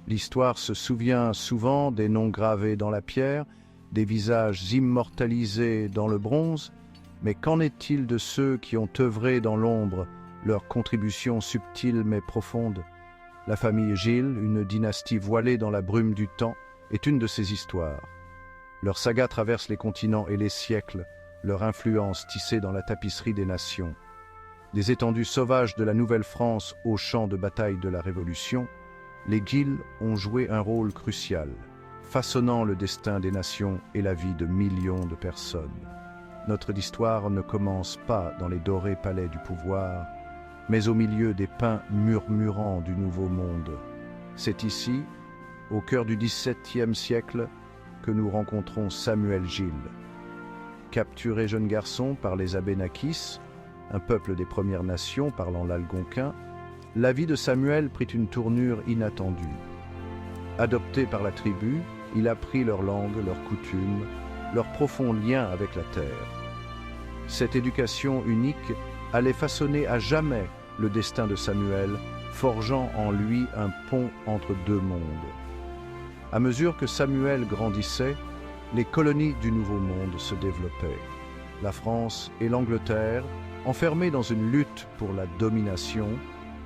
L'histoire se souvient souvent des noms gravés dans la pierre, des visages immortalisés dans le bronze, mais qu'en est-il de ceux qui ont œuvré dans l'ombre, leur contribution subtile mais profonde? La famille Gilles, une dynastie voilée dans la brume du temps, est une de ces histoires. Leur saga traverse les continents et les siècles, leur influence tissée dans la tapisserie des nations. Des étendues sauvages de la Nouvelle-France au champ de bataille de la Révolution, les Gilles ont joué un rôle crucial, façonnant le destin des nations et la vie de millions de personnes. Notre histoire ne commence pas dans les dorés palais du pouvoir, mais au milieu des pins murmurants du Nouveau Monde. C'est ici, au cœur du XVIIe siècle, que nous rencontrons Samuel Gilles. Capturé jeune garçon par les Abénakis, un peuple des Premières Nations parlant l'algonquin, la vie de Samuel prit une tournure inattendue. Adopté par la tribu, il apprit leur langue, leurs coutumes, leur profond lien avec la terre. Cette éducation unique allait façonner à jamais le destin de Samuel, forgeant en lui un pont entre deux mondes. À mesure que Samuel grandissait, les colonies du Nouveau Monde se développaient. La France et l'Angleterre, enfermées dans une lutte pour la domination,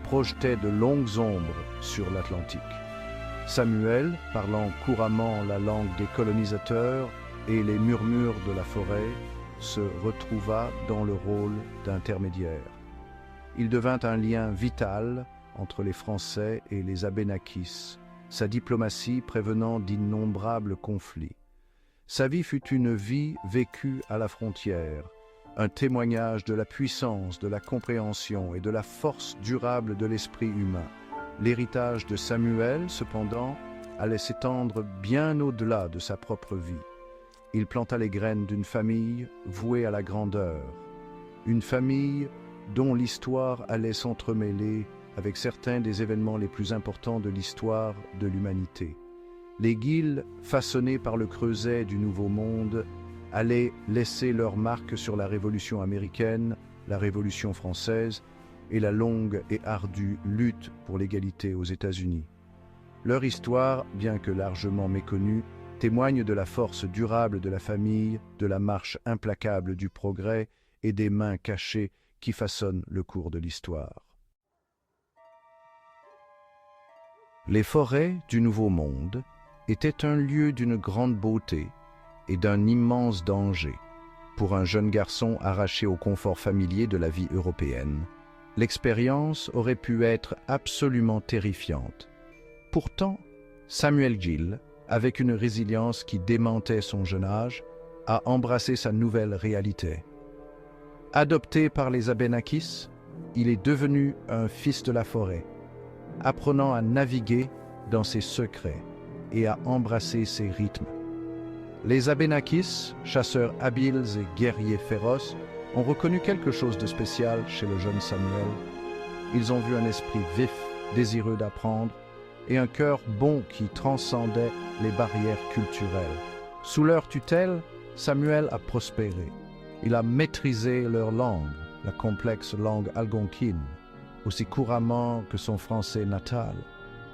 projetaient de longues ombres sur l'Atlantique. Samuel, parlant couramment la langue des colonisateurs et les murmures de la forêt, se retrouva dans le rôle d'intermédiaire. Il devint un lien vital entre les Français et les Abénakis, sa diplomatie prévenant d'innombrables conflits. Sa vie fut une vie vécue à la frontière, un témoignage de la puissance, de la compréhension et de la force durable de l'esprit humain. L'héritage de Samuel, cependant, allait s'étendre bien au-delà de sa propre vie. Il planta les graines d'une famille vouée à la grandeur, une famille dont l'histoire allait s'entremêler avec certains des événements les plus importants de l'histoire de l'humanité. Les Gilles, façonnés par le creuset du Nouveau Monde, allaient laisser leur marque sur la Révolution américaine, la Révolution française et la longue et ardue lutte pour l'égalité aux États-Unis. Leur histoire, bien que largement méconnue, témoigne de la force durable de la famille, de la marche implacable du progrès et des mains cachées qui façonnent le cours de l'histoire. Les forêts du Nouveau Monde étaient un lieu d'une grande beauté et d'un immense danger. Pour un jeune garçon arraché au confort familier de la vie européenne, l'expérience aurait pu être absolument terrifiante. Pourtant, Samuel Gilles, avec une résilience qui démentait son jeune âge, a embrassé sa nouvelle réalité. Adopté par les Abénakis, il est devenu un fils de la forêt, apprenant à naviguer dans ses secrets et à embrasser ses rythmes. Les Abénakis, chasseurs habiles et guerriers féroces, ont reconnu quelque chose de spécial chez le jeune Samuel. Ils ont vu un esprit vif, désireux d'apprendre, et un cœur bon qui transcendait les barrières culturelles. Sous leur tutelle, Samuel a prospéré. Il a maîtrisé leur langue, la complexe langue algonquine, aussi couramment que son français natal.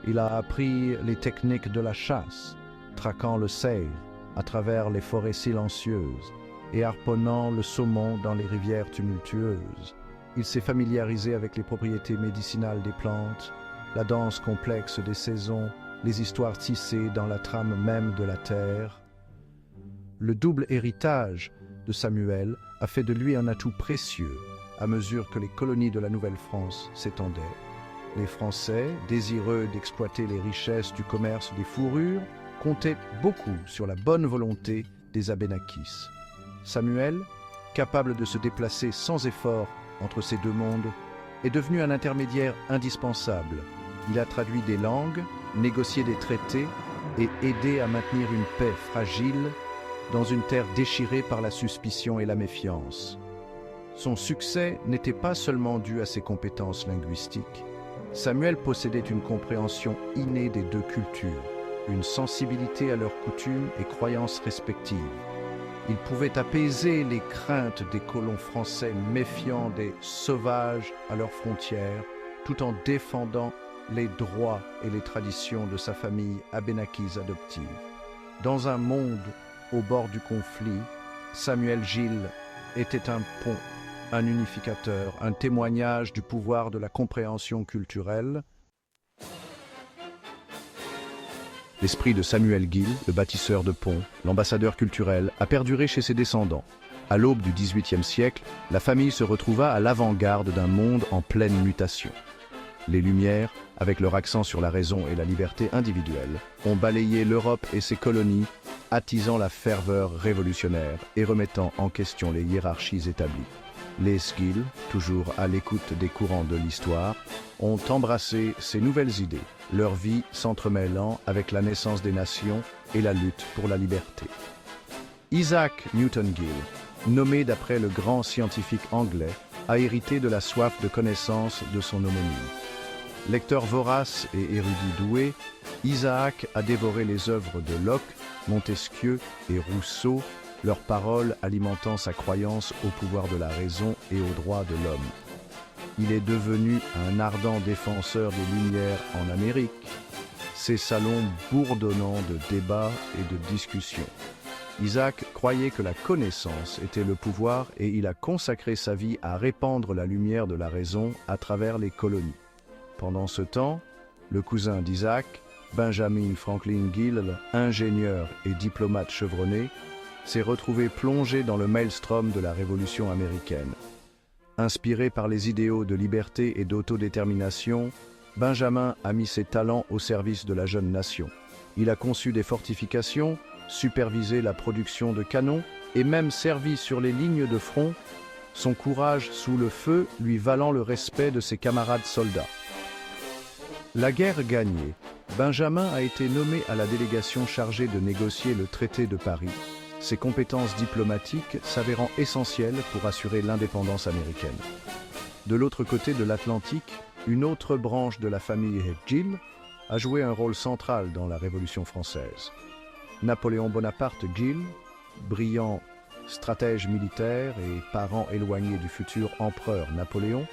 Il a appris les techniques de la chasse, traquant le cerf à travers les forêts silencieuses et harponnant le saumon dans les rivières tumultueuses. Il s'est familiarisé avec les propriétés médicinales des plantes, la danse complexe des saisons, les histoires tissées dans la trame même de la terre. Le double héritage de Samuel a fait de lui un atout précieux à mesure que les colonies de la Nouvelle-France s'étendaient. Les Français, désireux d'exploiter les richesses du commerce des fourrures, comptaient beaucoup sur la bonne volonté des Abénakis. Samuel, capable de se déplacer sans effort entre ces deux mondes, est devenu un intermédiaire indispensable. Il a traduit des langues, négocié des traités et aidé à maintenir une paix fragile dans une terre déchirée par la suspicion et la méfiance. Son succès n'était pas seulement dû à ses compétences linguistiques. Samuel possédait une compréhension innée des deux cultures, une sensibilité à leurs coutumes et croyances respectives. Il pouvait apaiser les craintes des colons français méfiants des sauvages à leurs frontières, tout en défendant les droits et les traditions de sa famille abénaquise adoptive. Dans un monde au bord du conflit, Samuel Gilles était un pont, un unificateur, un témoignage du pouvoir de la compréhension culturelle. L'esprit de Samuel Gilles, le bâtisseur de ponts, l'ambassadeur culturel, a perduré chez ses descendants. À l'aube du XVIIIe siècle, la famille se retrouva à l'avant-garde d'un monde en pleine mutation. Les Lumières, avec leur accent sur la raison et la liberté individuelle, ont balayé l'Europe et ses colonies, attisant la ferveur révolutionnaire et remettant en question les hiérarchies établies. Les Gilles, toujours à l'écoute des courants de l'histoire, ont embrassé ces nouvelles idées, leur vie s'entremêlant avec la naissance des nations et la lutte pour la liberté. Isaac Newton Gill, nommé d'après le grand scientifique anglais, a hérité de la soif de connaissance de son homonyme. Lecteur vorace et érudit doué, Isaac a dévoré les œuvres de Locke, Montesquieu et Rousseau, leurs paroles alimentant sa croyance au pouvoir de la raison et aux droits de l'homme. Il est devenu un ardent défenseur des Lumières en Amérique, ses salons bourdonnant de débats et de discussions. Isaac croyait que la connaissance était le pouvoir et il a consacré sa vie à répandre la lumière de la raison à travers les colonies. Pendant ce temps, le cousin d'Isaac, Benjamin Franklin Gill, ingénieur et diplomate chevronné, s'est retrouvé plongé dans le maelstrom de la Révolution américaine. Inspiré par les idéaux de liberté et d'autodétermination, Benjamin a mis ses talents au service de la jeune nation. Il a conçu des fortifications, supervisé la production de canons et même servi sur les lignes de front, son courage sous le feu lui valant le respect de ses camarades soldats. La guerre gagnée, Benjamin a été nommé à la délégation chargée de négocier le traité de Paris, ses compétences diplomatiques s'avérant essentielles pour assurer l'indépendance américaine. De l'autre côté de l'Atlantique, une autre branche de la famille Gill a joué un rôle central dans la Révolution française. Napoléon Bonaparte Gill, brillant stratège militaire et parent éloigné du futur empereur Napoléon,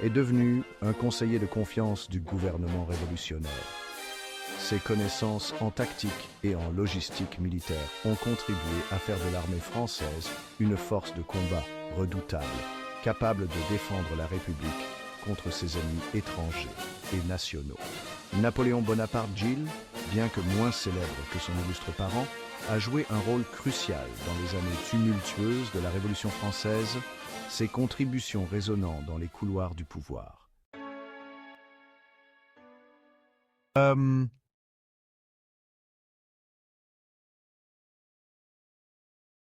est devenu un conseiller de confiance du gouvernement révolutionnaire. Ses connaissances en tactique et en logistique militaire ont contribué à faire de l'armée française une force de combat redoutable, capable de défendre la République contre ses ennemis étrangers et nationaux. Napoléon Bonaparte Gill, bien que moins célèbre que son illustre parent, a joué un rôle crucial dans les années tumultueuses de la Révolution française, ses contributions résonnant dans les couloirs du pouvoir.